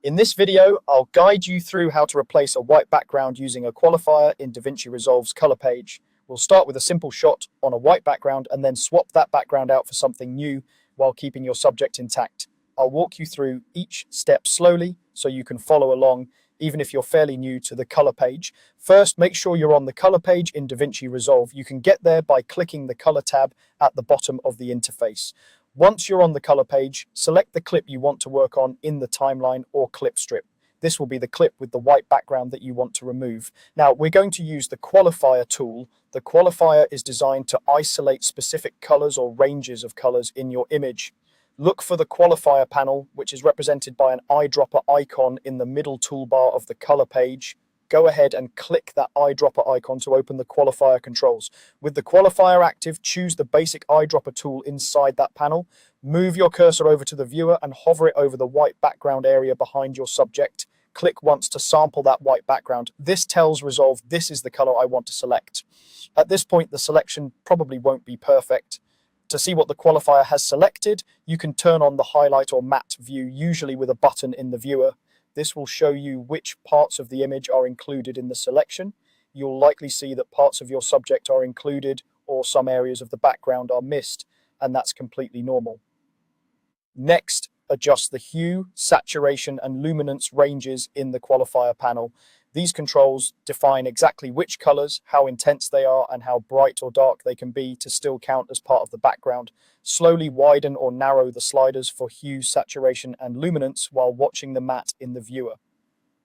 In this video, I'll guide you through how to replace a white background using a qualifier in DaVinci Resolve's color page. We'll start with a simple shot on a white background and then swap that background out for something new while keeping your subject intact. I'll walk you through each step slowly so you can follow along, even if you're fairly new to the color page. First, make sure you're on the color page in DaVinci Resolve. You can get there by clicking the color tab at the bottom of the interface. Once you're on the color page, select the clip you want to work on in the timeline or clip strip. This will be the clip with the white background that you want to remove. Now, we're going to use the qualifier tool. The qualifier is designed to isolate specific colors or ranges of colors in your image. Look for the qualifier panel, which is represented by an eyedropper icon in the middle toolbar of the color page. Go ahead and click that eyedropper icon to open the qualifier controls. With the qualifier active, choose the basic eyedropper tool inside that panel. Move your cursor over to the viewer and hover it over the white background area behind your subject. Click once to sample that white background. This tells Resolve this is the color I want to select. At this point, the selection probably won't be perfect. To see what the qualifier has selected, you can turn on the highlight or matte view, usually with a button in the viewer. This will show you which parts of the image are included in the selection. You'll likely see that parts of your subject are included or some areas of the background are missed, and that's completely normal. Next, adjust the hue, saturation, and luminance ranges in the qualifier panel. These controls define exactly which colors, how intense they are, and how bright or dark they can be to still count as part of the background. Slowly widen or narrow the sliders for hue, saturation, and luminance while watching the matte in the viewer.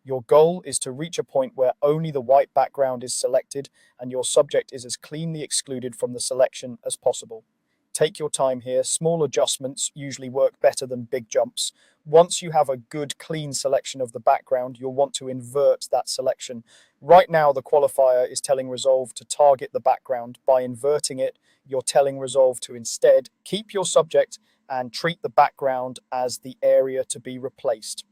Your goal is to reach a point where only the white background is selected and your subject is as cleanly excluded from the selection as possible. Take your time here. Small adjustments usually work better than big jumps. Once you have a good, clean selection of the background, you'll want to invert that selection. Right now, the qualifier is telling Resolve to target the background. By inverting it, you're telling Resolve to instead keep your subject and treat the background as the area to be replaced.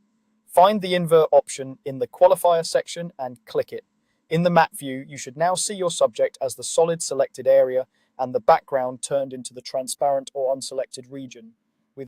Find the invert option in the qualifier section and click it. In the matte view, you should now see your subject as the solid selected area and the background turned into the transparent or unselected region.